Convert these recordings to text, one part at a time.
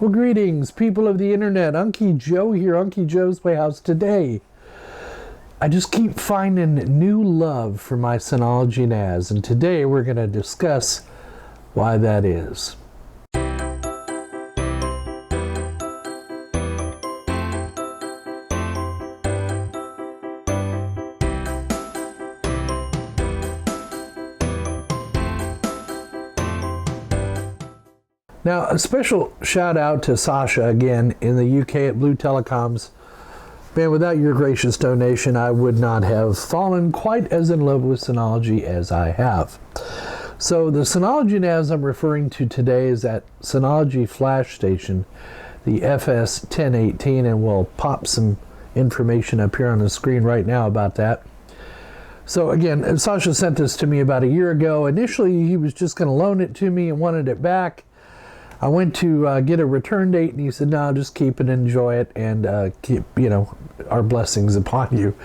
Well, greetings, people of the internet. Unky Joe here, Unky Joe's Playhouse. Today, I just keep finding new love for my Synology NAS, and today we're going to discuss why that is. Now, a special shout out to Sasha again in the UK at Blue Telecoms. Man, without your gracious donation, I would not have fallen quite as in love with Synology as I have. So the Synology NAS I'm referring to today is that Synology flash station, the FS-1018, and we'll pop some information up here on the screen right now about that. So again, Sasha sent this to me about a year ago. Initially, he was just going to loan it to me and wanted it back. I went to get a return date, and he said, no, just keep it, enjoy it, and keep, our blessings upon you.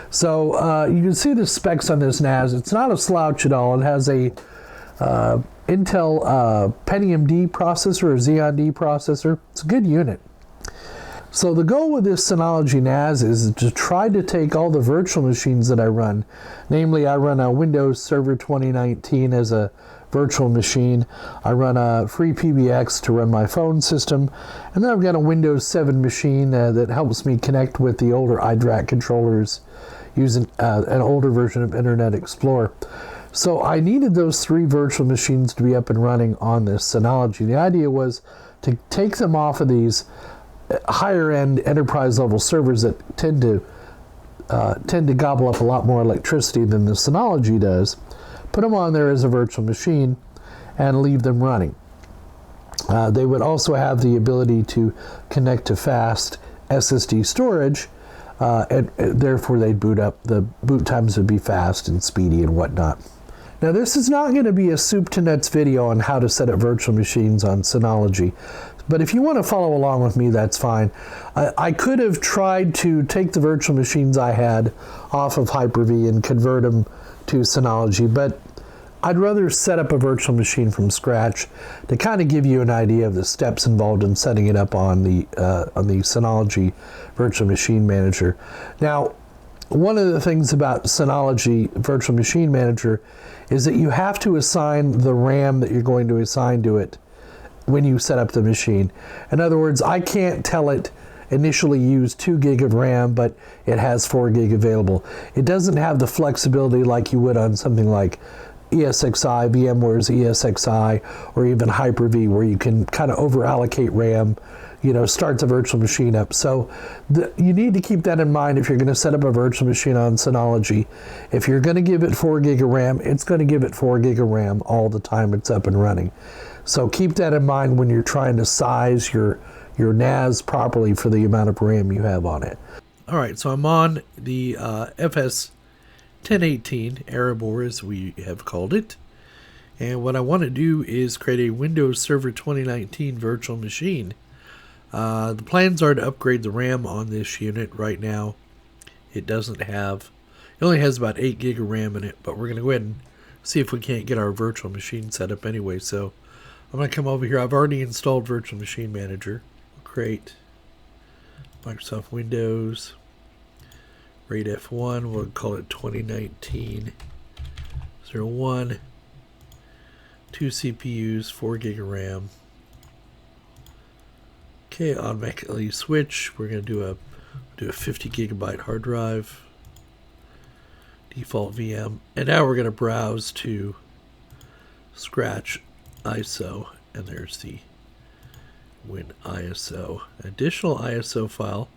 So you can see the specs on this NAS. It's not a slouch at all. It has a Intel Pentium D processor, or Xeon D processor. It's a good unit. So the goal with this Synology NAS is to try to take all the virtual machines that I run. Namely, I run a Windows Server 2019 as a virtual machine. I run a free PBX to run my phone system. And then I've got a Windows 7 machine that helps me connect with the older iDRAC controllers using an older version of Internet Explorer. So I needed those three virtual machines to be up and running on this Synology. The idea was to take them off of these higher end enterprise level servers that tend to gobble up a lot more electricity than the Synology does, put them on there as a virtual machine and leave them running. They would also have the ability to connect to fast SSD storage, and therefore they'd boot up. The boot times would be fast and speedy and whatnot. Now, this is not going to be a soup to nuts video on how to set up virtual machines on Synology. But if you want to follow along with me, that's fine. I could have tried to take the virtual machines I had off of Hyper-V and convert them to Synology, but I'd rather set up a virtual machine from scratch to kind of give you an idea of the steps involved in setting it up on the Synology Virtual Machine Manager. Now, one of the things about Synology Virtual Machine Manager is that you have to assign the RAM that you're going to assign to it when you set up the machine. In other words, I can't tell it initially use 2 gig of RAM, but it has 4 gig available. It doesn't have the flexibility like you would on something like ESXi, VMware's ESXi, or even Hyper-V, where you can kind of over allocate RAM, start the virtual machine up. So you need to keep that in mind if you're going to set up a virtual machine on Synology. If you're going to give it 4 gig of RAM, it's going to give it 4 gig of RAM all the time it's up and running. So keep that in mind when you're trying to size your NAS properly for the amount of RAM you have on it. All right, so I'm on the FS-1018, Erebor as we have called it. And what I want to do is create a Windows Server 2019 virtual machine. The plans are to upgrade the RAM on this unit. Right now, it only has about 8 gig of RAM in it, but we're going to go ahead and see if we can't get our virtual machine set up anyway. So I'm going to come over here. I've already installed Virtual Machine Manager. Create Microsoft Windows, RAID F1, we'll call it 2019-01, 2 CPUs, 4 gig of RAM. Okay, automatically switch. We're going to do a 50 gigabyte hard drive, default VM, and now we're going to browse to Scratch ISO, and there's the Win ISO. Additional ISO file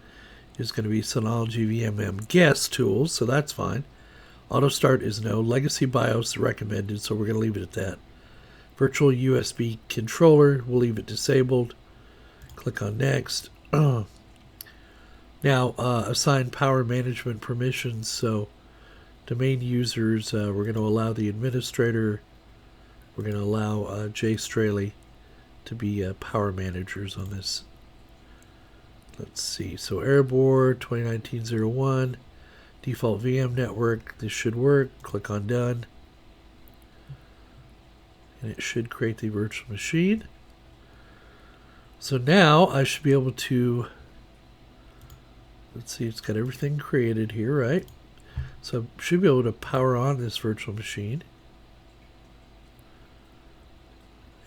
is going to be Synology VMM guest tools, so that's fine. Auto start is no. Legacy BIOS recommended, so we're going to leave it at that. Virtual USB controller, we'll leave it disabled. Click on next. Now, assign power management permissions. So, domain users, we're going to allow the administrator. We're going to allow Jay Straley to be power managers on this. Let's see. So, Erebor 2019-01, default VM network. This should work. Click on done. And it should create the virtual machine. So now I should be able to, let's see, it's got everything created here, right? So I should be able to power on this virtual machine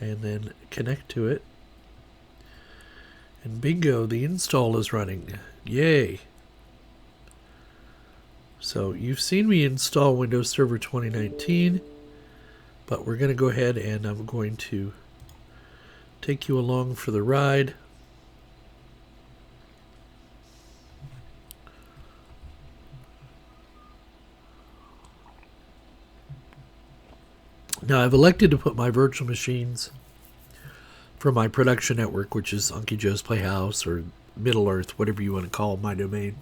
and then connect to it. And bingo, the install is running. Yay. So you've seen me install Windows Server 2019, but we're going to go ahead and I'm going to take you along for the ride. Now I've elected to put my virtual machines from my production network, which is Unky Joe's Playhouse or Middle Earth, whatever you want to call my domain,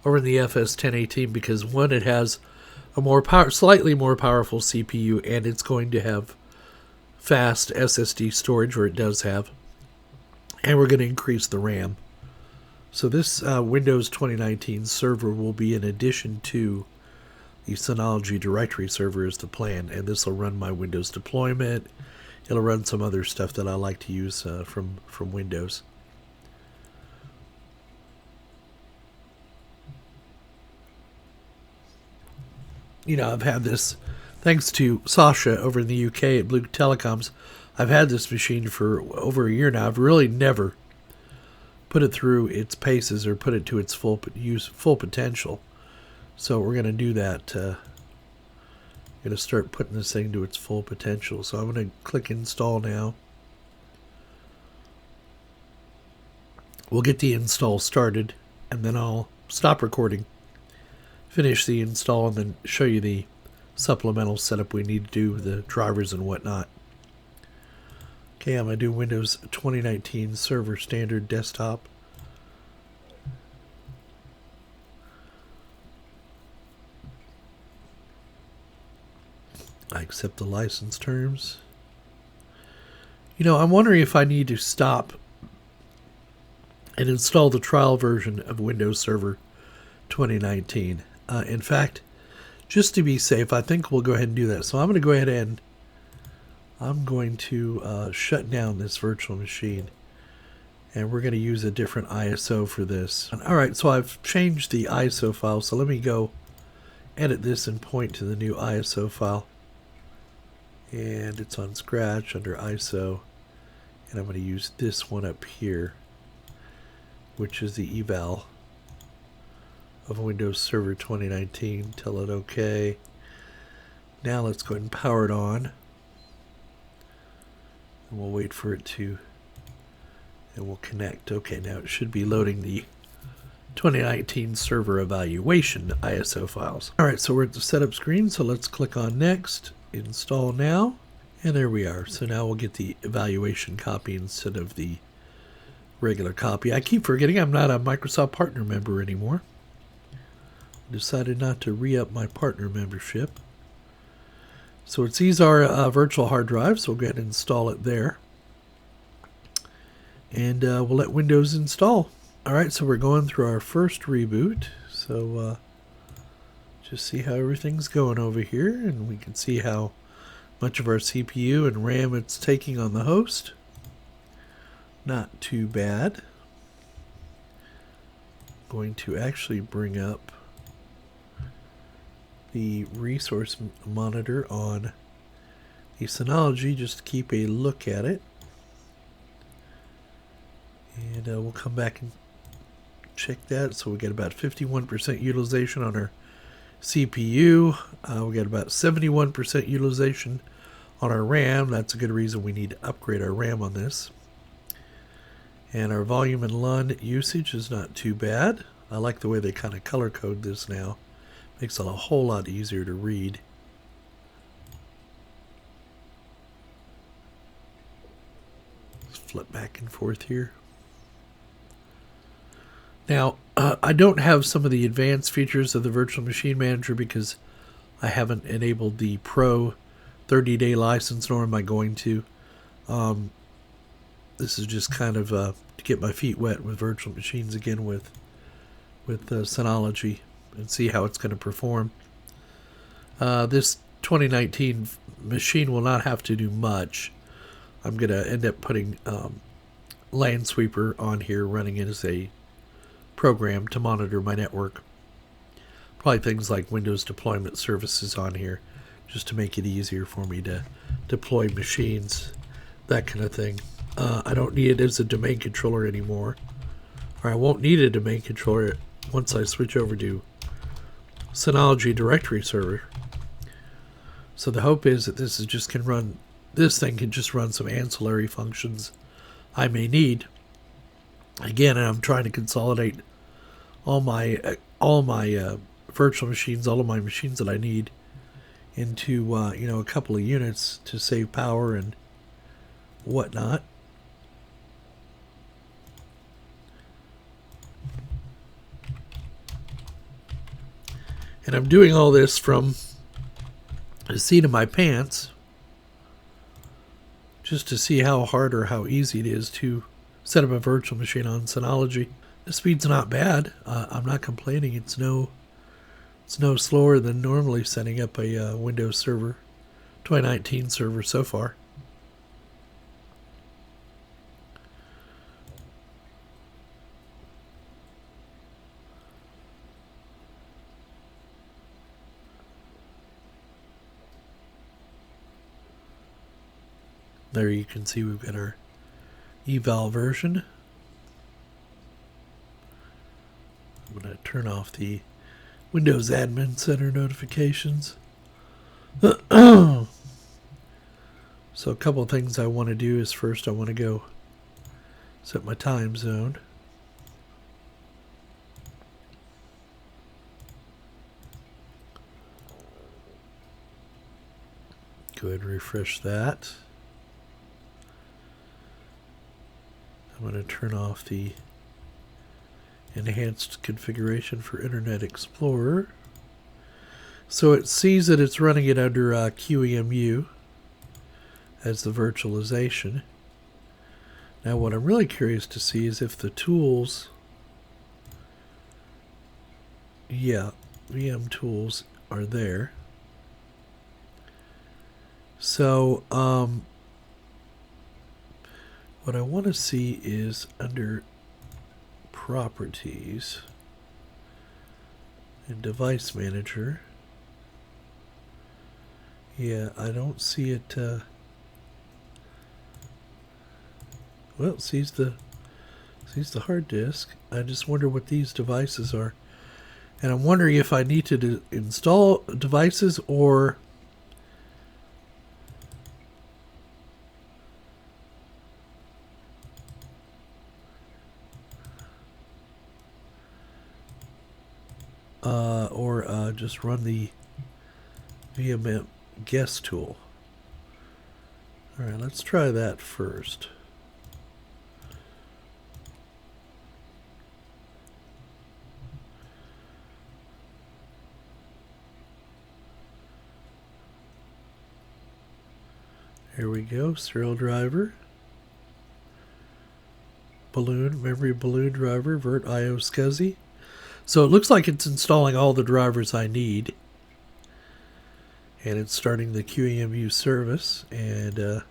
over in the FS-1018 because one, it has a slightly more powerful CPU, and it's going to have fast SSD storage, or it does have, and we're going to increase the RAM. So this Windows 2019 server will be in addition to the Synology directory server is the plan, and this will run my Windows deployment. It'll run some other stuff that I like to use from Windows. You know, I've had this, thanks to Sasha over in the UK at Blue Telecoms, I've had this machine for over a year now. I've really never put it through its paces or put it to its full potential. So we're going to do that. Going to start putting this thing to its full potential. So I'm going to click install now. We'll get the install started, and then I'll stop recording, finish the install, and then show you the supplemental setup we need to do, the drivers and whatnot. Okay, I'm going to do Windows 2019 Server Standard Desktop. I accept the license terms. You know, I'm wondering if I need to stop and install the trial version of Windows Server 2019. In fact, just to be safe, I think we'll go ahead and do that. So I'm going to go ahead and I'm going to shut down this virtual machine, and we're going to use a different ISO for this. All right, so I've changed the ISO file, so let me go edit this and point to the new ISO file. And it's on Scratch under ISO, and I'm going to use this one up here, which is the eval of Windows Server 2019. Tell it OK. Now let's go ahead and power it on, and we'll wait for it to, and we'll connect. Okay, now it should be loading the 2019 server evaluation ISO files. All right, so we're at the setup screen, so let's click on Next. Install now, and there we are. So now we'll get the evaluation copy instead of the regular copy. I keep forgetting I'm not a Microsoft partner member anymore. Decided not to re-up my partner membership. So these are virtual hard drives, so we'll go ahead and install it there, and we'll let Windows install. All right, so we're going through our first reboot. So just see how everything's going over here, and we can see how much of our CPU and RAM it's taking on the host. Not too bad. Going to actually bring up the resource monitor on the Synology just to keep a look at it, and we'll come back and check that. So we get about 51% utilization on our CPU. We got about 71% utilization on our RAM. That's a good reason we need to upgrade our RAM on this. And our volume and LUN usage is not too bad. I like the way they kind of color code this now. Makes it a whole lot easier to read. Let's flip back and forth here. Now, I don't have some of the advanced features of the Virtual Machine Manager because I haven't enabled the Pro 30-day license, nor am I going to. This is just kind of to get my feet wet with virtual machines again with Synology and see how it's going to perform. This 2019 machine will not have to do much. I'm going to end up putting LAN sweeper on here running as a program to monitor my network. Probably things like Windows deployment services on here, just to make it easier for me to deploy machines, that kind of thing. I don't need it as a domain controller anymore, or I won't need a domain controller once I switch over to Synology directory server. So the hope is that this thing can just run some ancillary functions I may need. Again, I'm trying to consolidate all my virtual machines, all of my machines that I need, into a couple of units to save power and whatnot. And I'm doing all this from the seat of my pants, just to see how hard or how easy it is to set up a virtual machine on Synology. The speed's not bad. I'm not complaining. It's no slower than normally setting up a Windows Server 2019 server so far. There you can see we've got our eval version. I'm going to turn off the Windows Admin Center notifications. So a couple of things I want to do is, first I want to go set my time zone. Go ahead and refresh that. I'm going to turn off the enhanced configuration for Internet Explorer. So it sees that it's running it under QEMU as the virtualization. Now what I'm really curious to see is if the tools, VM tools are there. So what I want to see is under Properties and Device Manager. Yeah, I don't see it. Well, it sees the hard disk. I just wonder what these devices are, and I'm wondering if I need to install devices or just run the VM guest tool. All right, let's try that first. Here we go, serial driver, balloon, memory balloon driver, vert IO SCSI. So it looks like it's installing all the drivers I need. And it's starting the QEMU service, and it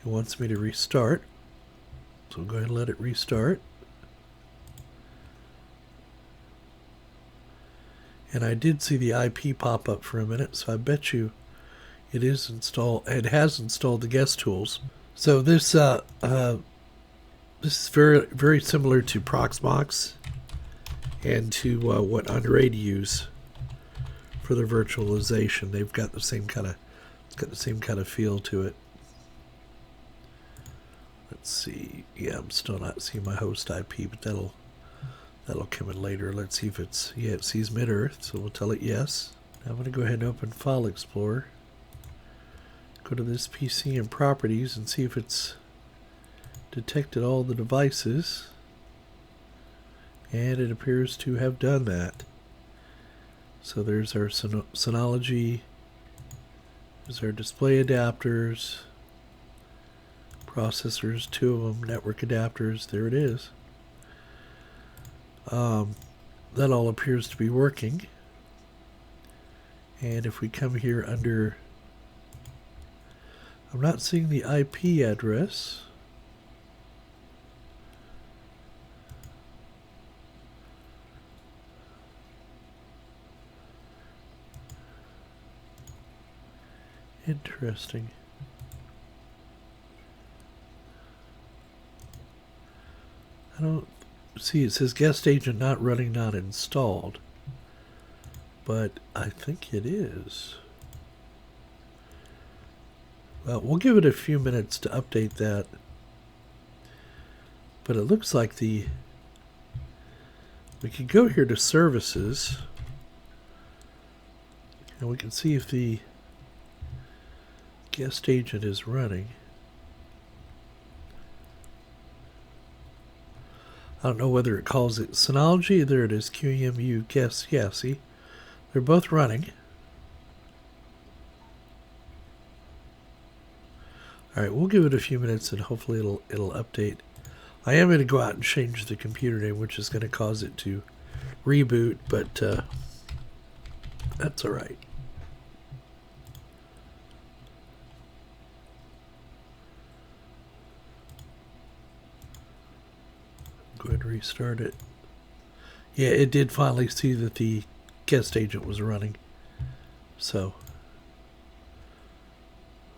wants me to restart. So I'll go ahead and let it restart. And I did see the IP pop up for a minute, so I bet you it has installed the guest tools. So this is very, very similar to Proxmox and to what Unraid use for the virtualization. They've got the same kind of feel to it. Let's see. Yeah, I'm still not seeing my host IP, but that'll come in later. Let's see if it's, yeah, it sees mid-earth, so we'll tell it yes. Now I'm going to go ahead and open File Explorer. Go to this PC and Properties and see if it's detected all the devices. And it appears to have done that. So there's our Synology, there's our display adapters, processors, 2 of them, network adapters, there it is. That all appears to be working. And if we come here under, I'm not seeing the IP address. Interesting. I don't see, it says guest agent not running, not installed. But I think it is. Well, we'll give it a few minutes to update that. But it looks like we can go here to services. And we can see if the guest agent is running. I don't know whether it calls it Synology. There it is, QEMU guest. Yeah, see? They're both running. Alright, we'll give it a few minutes and hopefully it'll update. I am going to go out and change the computer name, which is going to cause it to reboot, but that's alright. Go ahead and restart it. Yeah, it did finally see that the guest agent was running. So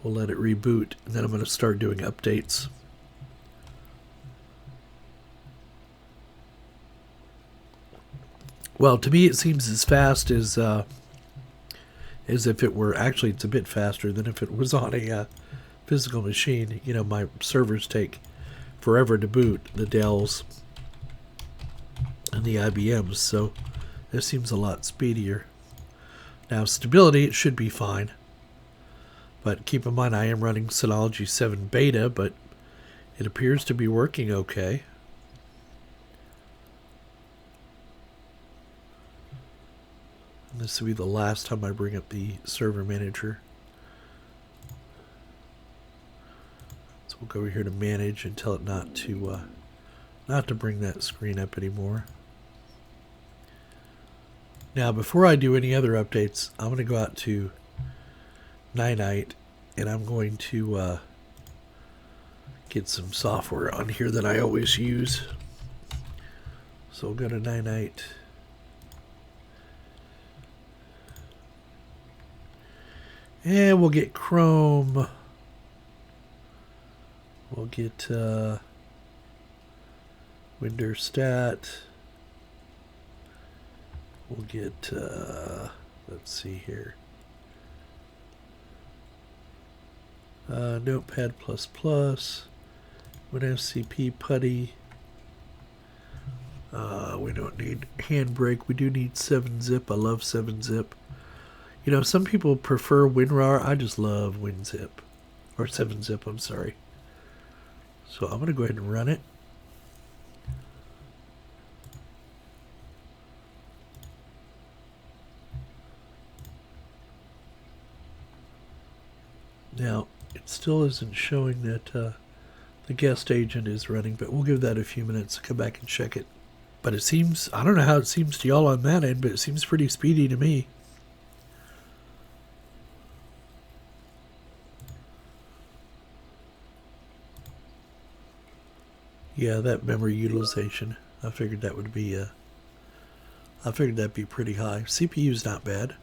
we'll let it reboot, and then I'm going to start doing updates. Well, to me it seems as fast as if it were, actually it's a bit faster than if it was on a physical machine. You know, my servers take forever to boot, the Dells and the IBMs, so this seems a lot speedier. Now, stability, it should be fine. But keep in mind, I am running Synology 7 Beta, but it appears to be working okay. And this will be the last time I bring up the server manager. So we'll go over here to manage and tell it not to bring that screen up anymore. Now, before I do any other updates, I'm going to go out to Night and I'm going to get some software on here that I always use. So we'll go to Night. And we'll get Chrome. We'll get Windows Stat. We'll get, let's see here. Notepad++, WinFCP PuTTY. We don't need Handbrake. We do need 7-zip. I love 7-zip. You know, some people prefer WinRAR. I just love WinZip. Or 7-zip, I'm sorry. So I'm going to go ahead and run it. Now, it still isn't showing that the guest agent is running, but we'll give that a few minutes to come back and check it. But it seems, I don't know how it seems to y'all on that end, but it seems pretty speedy to me. Yeah, that memory utilization, I figured that would be, I figured that'd be pretty high. CPU's not bad.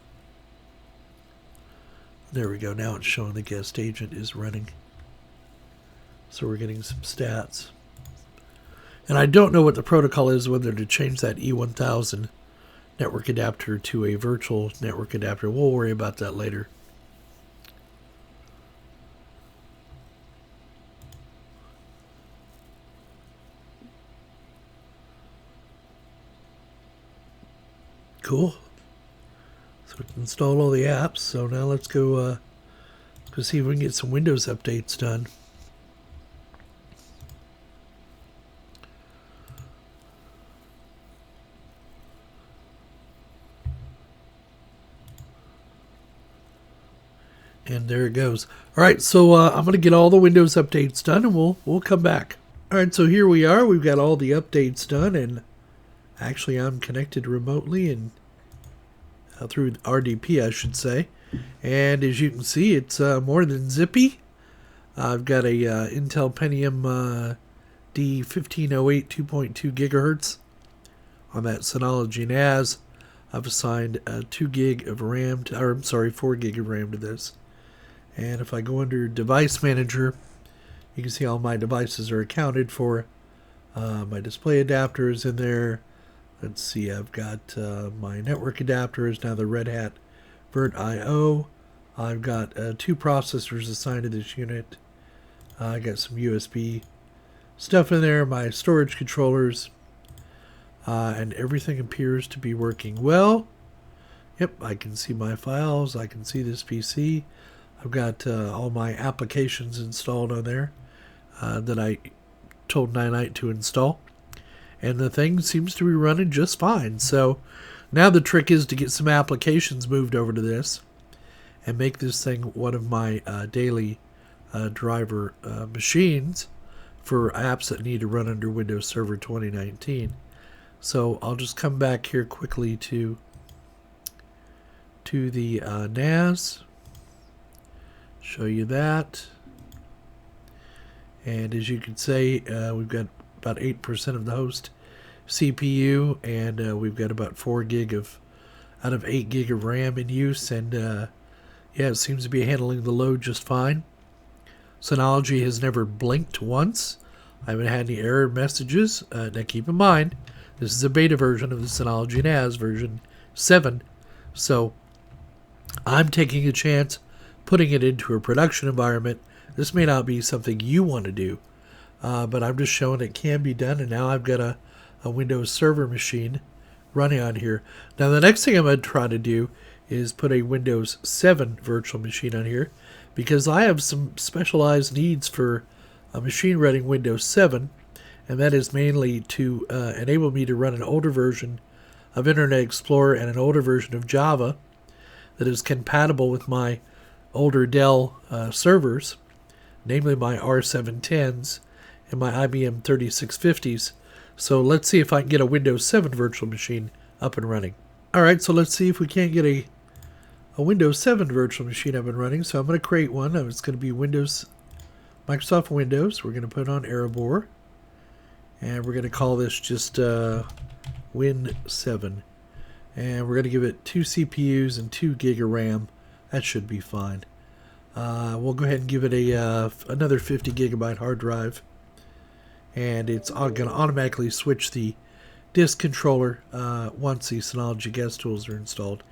There we go. Now it's showing the guest agent is running. So we're getting some stats. And I don't know what the protocol is, whether to change that E1000 network adapter to a virtual network adapter. We'll worry about that later. Cool. So it's installed all the apps. So now let's go see if we can get some Windows updates done. And there it goes. All right, so I'm going to get all the Windows updates done, and we'll come back. All right, so here we are. We've got all the updates done, and actually I'm connected remotely and through RDP, I should say. And as you can see, it's more than zippy. I've got a Intel Pentium D1508 2.2 gigahertz on that Synology NAS. I've assigned 2 gig of RAM, 4 gig of RAM to this. And if I go under Device Manager, you can see all my devices are accounted for. My display adapter is in there. Let's see, I've got my network adapter is now the Red Hat Vert IO. I've got 2 processors assigned to this unit. I got some USB stuff in there, my storage controllers, and everything appears to be working well. Yep, I can see my files. I can see this PC. I've got all my applications installed on there that I told Ninite to install. And the thing seems to be running just fine. So now the trick is to get some applications moved over to this and make this thing one of my daily driver machines for apps that need to run under Windows Server 2019. So I'll just come back here quickly to the NAS, show you that. And as you can see, we've got about 8% of the host CPU, and we've got about 4 gig out of 8 gig of RAM in use, and yeah, it seems to be handling the load just fine. Synology has never blinked once. I haven't had any error messages. Now keep in mind, this is a beta version of the Synology NAS version 7, so I'm taking a chance putting it into a production environment. This may not be something you want to do, but I'm just showing it can be done, and now I've got a Windows Server machine running on here. Now the next thing I'm going to try to do is put a Windows 7 virtual machine on here, because I have some specialized needs for a machine running Windows 7, and that is mainly to enable me to run an older version of Internet Explorer and an older version of Java that is compatible with my older Dell servers, namely my R710s and my IBM 3650s. So let's see if I can get a Windows 7 virtual machine up and running. Alright, so let's see if we can't get a Windows 7 virtual machine up and running. So I'm going to create one. It's going to be Microsoft Windows. We're going to put it on Erebor, and we're going to call this just Win 7. And we're going to give it 2 CPUs and 2 gig of RAM. That should be fine. We'll go ahead and give it another 50 gigabyte hard drive, and it's going to automatically switch the disk controller once the Synology guest tools are installed.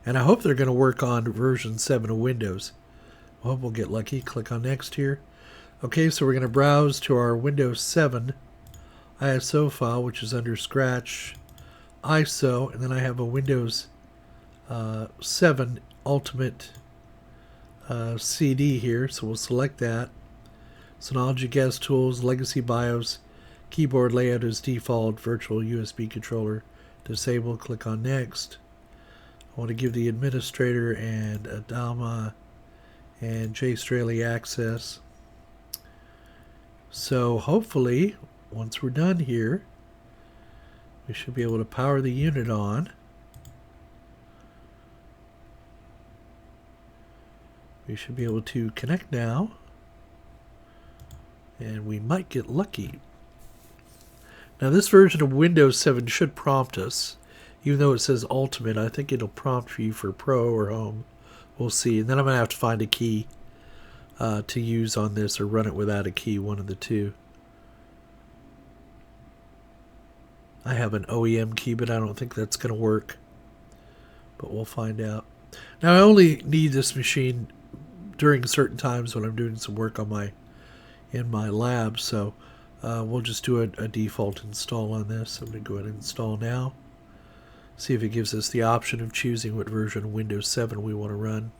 And I hope they're going to work on version 7 of Windows. I hope we'll get lucky. Click on Next here. Okay, so we're going to browse to our Windows 7 ISO file, which is under Scratch ISO, and then I have a Windows 7 Ultimate CD here, so we'll select that. Synology guest tools, legacy BIOS, keyboard layout as default, virtual USB controller disabled. Click on Next. I want to give the administrator and Adama and Jay Straley access. So hopefully, once we're done here, we should be able to power the unit on. We should be able to connect now, and we might get lucky. Now this version of Windows 7 should prompt us. Even though it says Ultimate, I think it'll prompt you for Pro or Home. We'll see. And then I'm going to have to find a key to use on this, or run it without a key, one of the two. I have an OEM key, but I don't think that's going to work. But we'll find out. Now I only need this machine during certain times when I'm doing some work on in my lab, so we'll just do a default install on this. I'm going to go ahead and install now. See if it gives us the option of choosing what version of Windows 7 we want to run.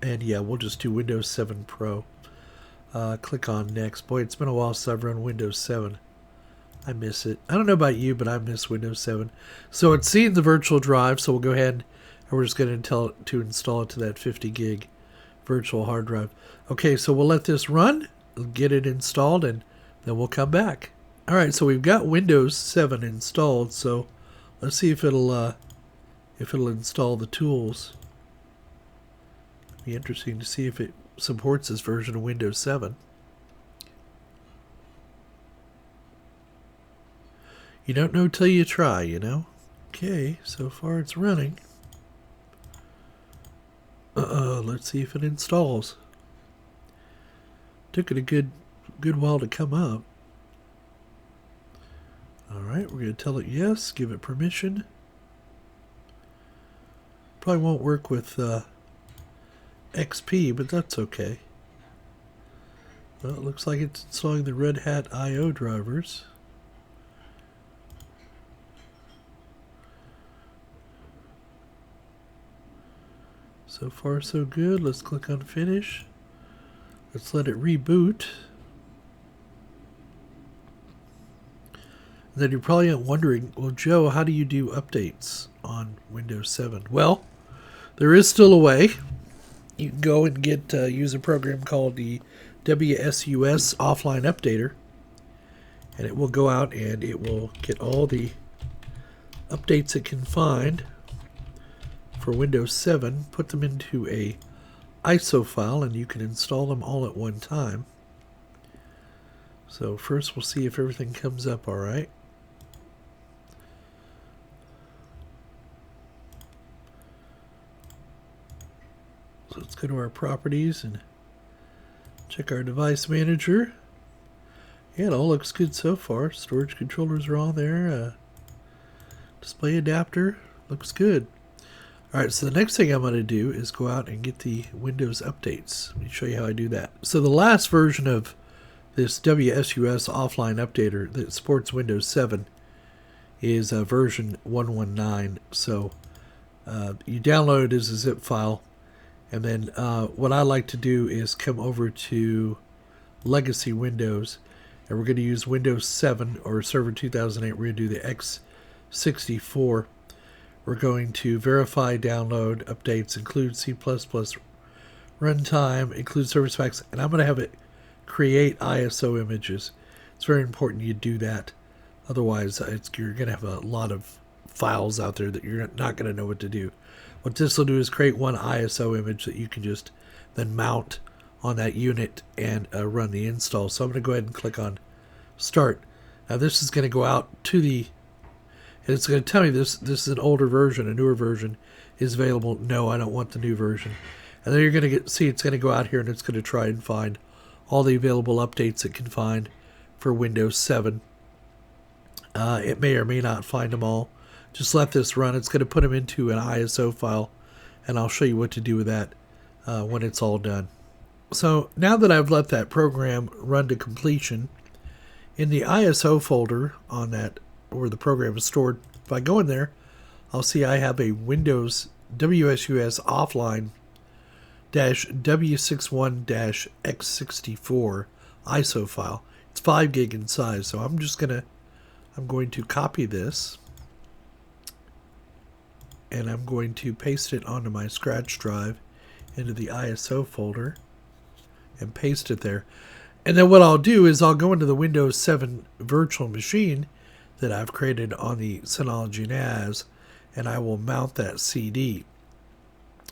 And yeah, we'll just do Windows 7 Pro. Click on Next. Boy, it's been a while since I've run Windows 7. I miss it. I don't know about you, but I miss Windows 7. So it's seen the virtual drive, so we'll go ahead and we're just going to tell it to install it to that 50 gig virtual hard drive. Okay, so we'll let this run, get it installed, and then we'll come back. Alright, so we've got Windows 7 installed, so let's see if it'll install the tools. It'll be interesting to see if it supports this version of Windows 7. You don't know till you try, you know? Okay, so far it's running. let's see if it installs. Took it a good while to come up. Alright, we're going to tell it yes, give it permission. Probably won't work with XP, but that's okay. Well, it looks like it's installing the Red Hat I/O drivers. So far so good. Let's click on finish. Let's let it reboot. And then you're probably wondering, well, Joe, how do you do updates on Windows 7? Well, there is still a way. You can go and use a program called the Wsus Offline Updater, and it will go out and it will get all the updates it can find for Windows 7, put them into a ISO file, and you can install them all at one time. So first we'll see if everything comes up all right. So let's go to our properties and check our device manager. Yeah, it all looks good so far. Storage controllers are on there. Display adapter looks good. Alright, so the next thing I'm going to do is go out and get the Windows updates. Let me show you how I do that. So the last version of this Wsus Offline Updater that supports Windows 7 is version 119. So you download it as a zip file. And then what I like to do is come over to Legacy Windows, and we're going to use Windows 7 or Server 2008. We're going to do the x64. We're going to verify download updates, include C++ runtime, include service packs, and I'm going to have it create ISO images. It's very important you do that. Otherwise, you're going to have a lot of files out there that you're not going to know what to do. What this will do is create one ISO image that you can just then mount on that unit and run the install. So I'm going to go ahead and click on Start. Now this is going to go out to the, and it's going to tell me this is an older version, a newer version is available. No, I don't want the new version. And then you're going to see it's going to go out here and it's going to try and find all the available updates it can find for Windows 7. It may or may not find them all. Just let this run. It's going to put them into an ISO file, and I'll show you what to do with that when it's all done. So now that I've let that program run to completion, in the ISO folder on that where the program is stored, if I go in there, I'll see I have a Windows Wsus Offline -W61-X64 ISO file. It's 5 gig in size, so I'm going to copy this, and I'm going to paste it onto my scratch drive into the ISO folder and paste it there. And then what I'll do is I'll go into the Windows 7 virtual machine that I've created on the Synology NAS, and I will mount that CD.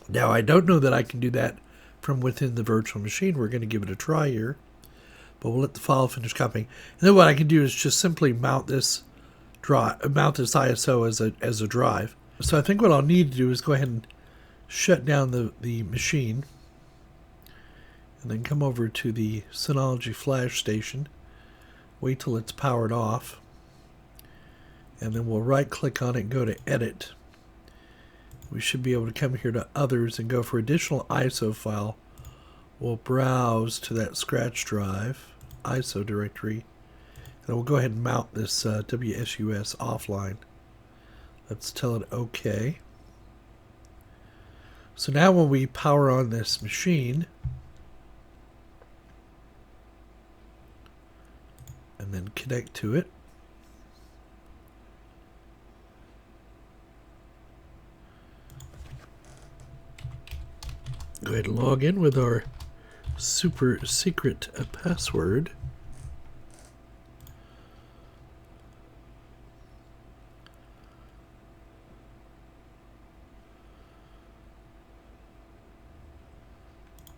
Now I don't know that I can do that from within the virtual machine. We're going to give it a try here, but we'll let the file finish copying. And then what I can do is just simply mount this ISO as a drive. So I think what I'll need to do is go ahead and shut down the machine, and then come over to the Synology Flash Station, wait till it's powered off, and then we'll right click on it and go to Edit. We should be able to come here to Others and go for additional ISO file. We'll browse to that scratch drive ISO directory, and we'll go ahead and mount this Wsus offline. Let's tell it OK. So now when we power on this machine, and then connect to it, go ahead and log in with our super secret password.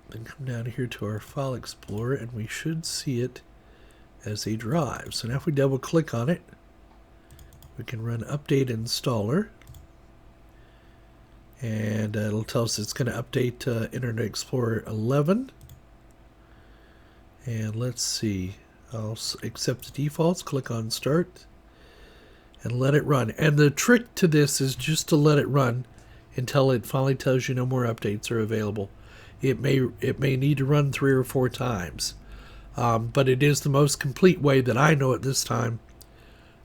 Then come down here to our File Explorer, and we should see it as a drive. So now if we double click on it, we can run Update Installer, And it'll tell us it's going to update Internet Explorer 11. And let's see. I'll accept the defaults, click on Start, and let it run. And the trick to this is just to let it run until it finally tells you no more updates are available. It may need to run 3 or 4 times, but it is the most complete way that I know at this time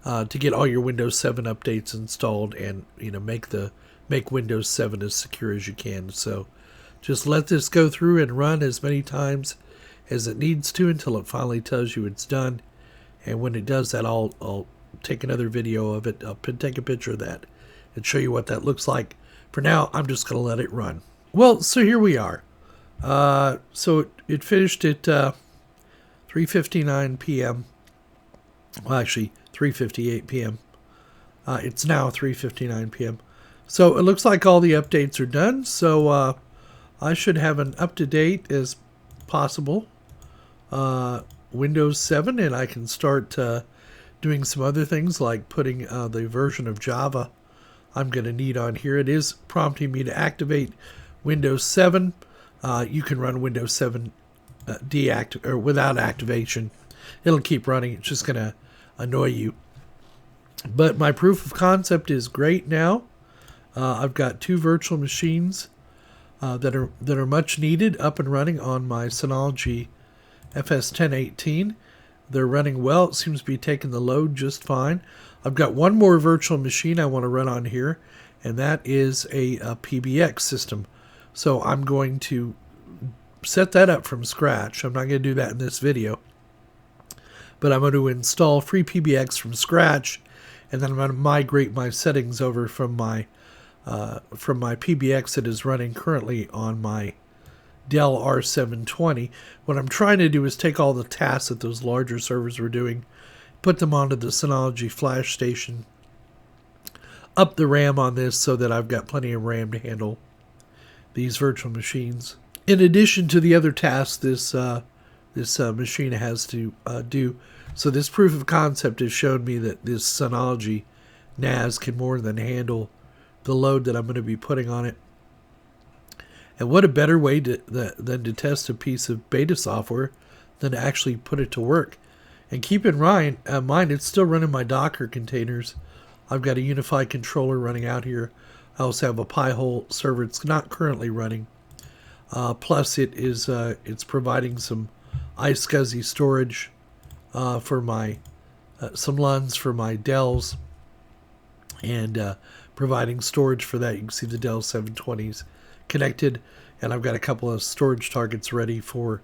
to get all your Windows 7 updates installed and make Windows 7 as secure as you can. So just let this go through and run as many times as it needs to until it finally tells you it's done. And when it does that, I'll take another video of it. I'll take a picture of that and show you what that looks like. For now, I'm just going to let it run. Well, so here we are. So it finished at 3:59 p.m. Well, actually, 3:58 p.m. It's now 3:59 p.m. So it looks like all the updates are done. So I should have an up-to-date as possible Windows 7, and I can start doing some other things like putting the version of Java I'm going to need on here. It is prompting me to activate Windows 7. You can run Windows 7 without activation. It'll keep running. It's just going to annoy you. But my proof of concept is great now. I've got 2 virtual machines that are much needed up and running on my Synology FS-1018. They're running well. It seems to be taking the load just fine. I've got one more virtual machine I want to run on here, and that is a PBX system. So I'm going to set that up from scratch. I'm not going to do that in this video, but I'm going to install free PBX from scratch, and then I'm going to migrate my settings over from my PBX that is running currently on my Dell R720. What I'm trying to do is take all the tasks that those larger servers were doing, put them onto the Synology flash station, up the RAM on this so that I've got plenty of RAM to handle these virtual machines. In addition to the other tasks this machine has to do. So this proof of concept has shown me that this Synology NAS can more than handle the load that I'm going to be putting on it. And what a better way than to test a piece of beta software than to actually put it to work. And keep in mind, it's still running my Docker containers. I've got a unified controller running out here. I also have a Pi-hole server. It's not currently running. Plus, it's providing some iSCSI storage for my some LUNs for my Dells, and providing storage for that. You can see the Dell 720s connected, and I've got a couple of storage targets ready for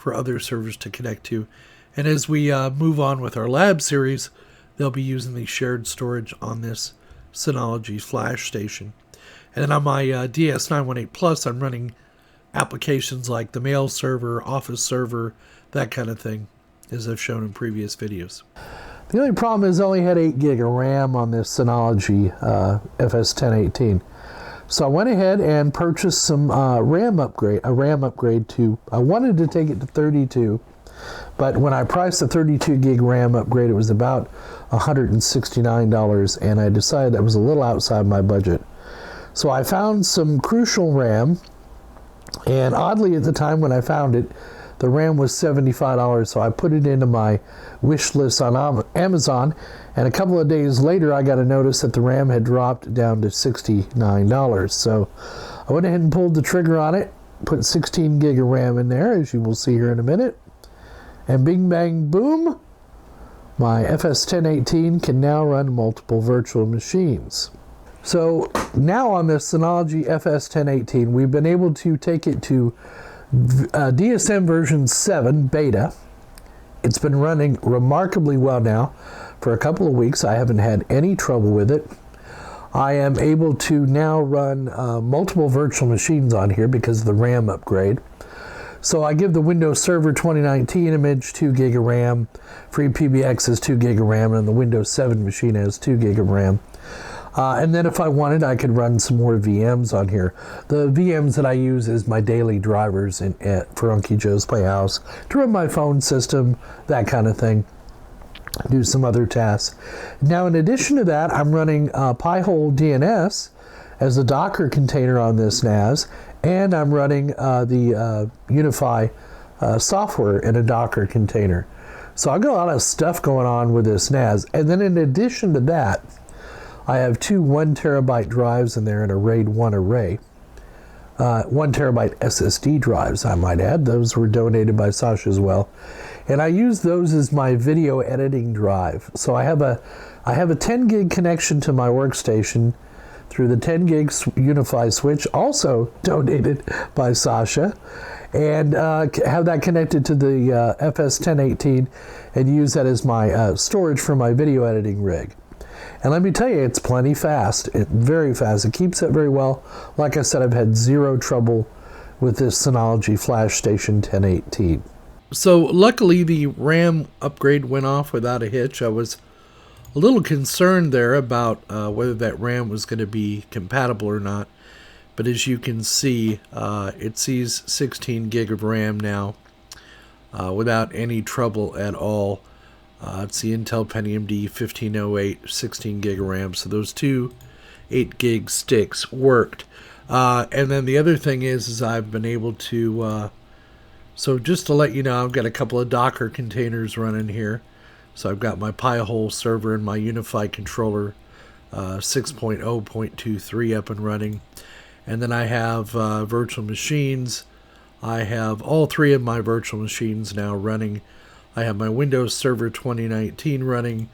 other servers to connect to. And as we move on with our lab series, they'll be using the shared storage on this Synology flash station. And then on my DS918 Plus, I'm running applications like the mail server, office server, that kind of thing, as I've shown in previous videos. The only problem is I only had 8 gig of RAM on this Synology FS-1018. So I went ahead and purchased some a RAM upgrade to, I wanted to take it to 32, but when I priced the 32 gig RAM upgrade, it was about $169, and I decided that was a little outside my budget. So I found some Crucial RAM, and oddly at the time when I found it, the RAM was $75, so I put it into my wish list on Amazon, and a couple of days later I got a notice that the RAM had dropped down to $69. So I went ahead and pulled the trigger on it, put 16 gig of RAM in there, as you will see here in a minute, and bing bang boom, my FS-1018 can now run multiple virtual machines. So now on this Synology FS-1018, we've been able to take it to DSM version 7 beta. It's been running remarkably well now for a couple of weeks. I haven't had any trouble with it. I am able to now run multiple virtual machines on here because of the RAM upgrade. So I give the Windows Server 2019 image 2 gig of RAM, free PBX has 2 gig of RAM, and the Windows 7 machine has 2 gig of RAM. And then if I wanted, I could run some more VMs on here. The VMs that I use is my daily drivers for Unky Joe's Playhouse to run my phone system, that kind of thing, do some other tasks. Now, in addition to that, I'm running Pi-hole DNS as a Docker container on this NAS, and I'm running the Unify software in a Docker container. So I've got a lot of stuff going on with this NAS. And then in addition to that, I have two 1 terabyte drives in there in a RAID 1 array. 1 terabyte SSD drives, I might add. Those were donated by Sasha as well. And I use those as my video editing drive. So I have a 10 gig connection to my workstation through the 10 gig Unify switch, also donated by Sasha, and have that connected to the FS-1018 and use that as my storage for my video editing rig. And let me tell you, it's plenty fast. Very fast. It keeps it very well. Like I said, I've had zero trouble with this Synology Flash Station 1018. So luckily the RAM upgrade went off without a hitch. I was a little concerned there about whether that RAM was going to be compatible or not. But as you can see, it sees 16 gig of RAM now without any trouble at all. It's the Intel Pentium D 1508, 16 gig of RAM. So those two 8 gig sticks worked. And then the other thing is I've been able to, so just to let you know, I've got a couple of Docker containers running here. So I've got my Pi-hole server and my Unify controller 6.0.23 up and running. And then I have virtual machines. I have all three of my virtual machines now running. I have my Windows Server 2019 running.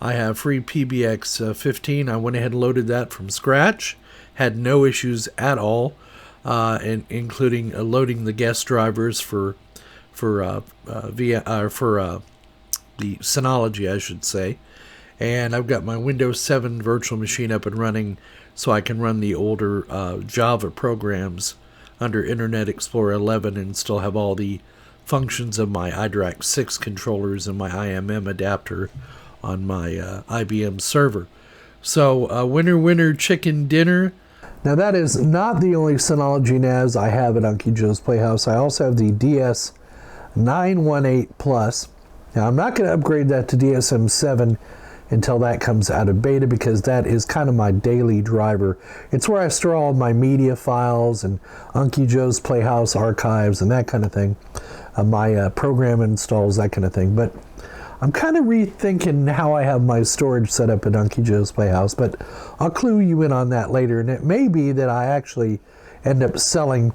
I have free PBX 15. I went ahead and loaded that from scratch. Had no issues at all, and including loading the guest drivers for the Synology, I should say. And I've got my Windows 7 virtual machine up and running, so I can run the older Java programs under Internet Explorer 11 and still have all the functions of my iDRAC 6 controllers and my IMM adapter on my IBM server. So winner, winner, chicken dinner. Now that is not the only Synology NAS I have at Unky Joe's Playhouse. I also have the DS918 Plus. Now I'm not going to upgrade that to DSM-7 until that comes out of beta, because that is kind of my daily driver. It's where I store all my media files and Unky Joe's Playhouse archives and that kind of thing. My program installs, that kind of thing. But I'm kind of rethinking how I have my storage set up at Unky Joe's Playhouse, but I'll clue you in on that later. And it may be that I actually end up selling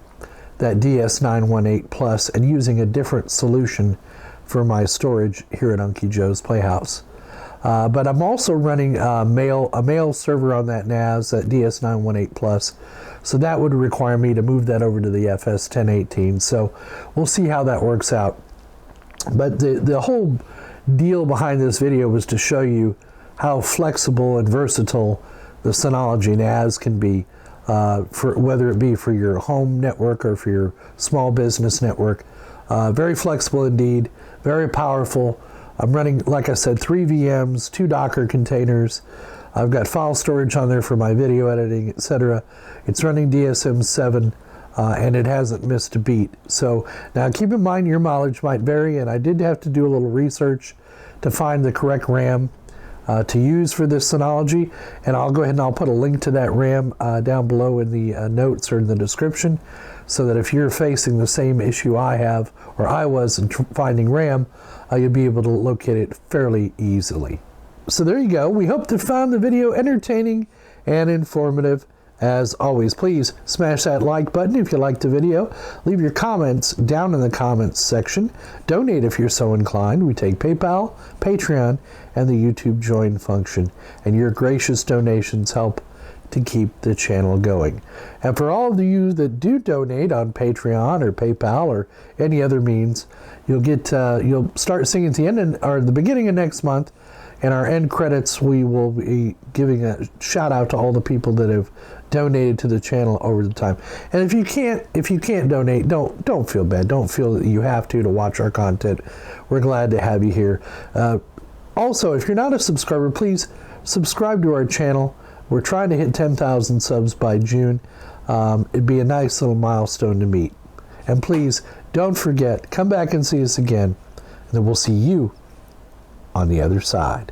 that DS918 Plus and using a different solution for my storage here at Unky Joe's Playhouse. But I'm also running a mail server on that NAS, that DS918 Plus. So that would require me to move that over to the FS-1018. So we'll see how that works out. But the whole deal behind this video was to show you how flexible and versatile the Synology NAS can be, for whether it be for your home network or for your small business network. Very flexible indeed, very powerful. I'm running, like I said, 3 VMs, 2 Docker containers. I've got file storage on there for my video editing, etc. It's running DSM-7, and it hasn't missed a beat. So now keep in mind your mileage might vary, and I did have to do a little research to find the correct RAM to use for this Synology, and I'll go ahead and I'll put a link to that RAM down below in the notes or in the description, so that if you're facing the same issue I have, or I was, in finding RAM, you'll be able to locate it fairly easily. So there you go. We hope to find the video entertaining and informative. As always, please smash that like button if you liked the video. Leave your comments down in the comments section. Donate if you're so inclined. We take PayPal, Patreon, and the YouTube join function. And your gracious donations help to keep the channel going. And for all of you that do donate on Patreon or PayPal or any other means, you'll start seeing at the end or the beginning of next month, in our end credits, we will be giving a shout out to all the people that have donated to the channel over the time. And if you can't donate, don't feel bad. Don't feel that you have to watch our content. We're glad to have you here. Also, if you're not a subscriber, please subscribe to our channel. We're trying to hit 10,000 subs by June. It'd be a nice little milestone to meet. And please, don't forget, come back and see us again. And then we'll see you on the other side.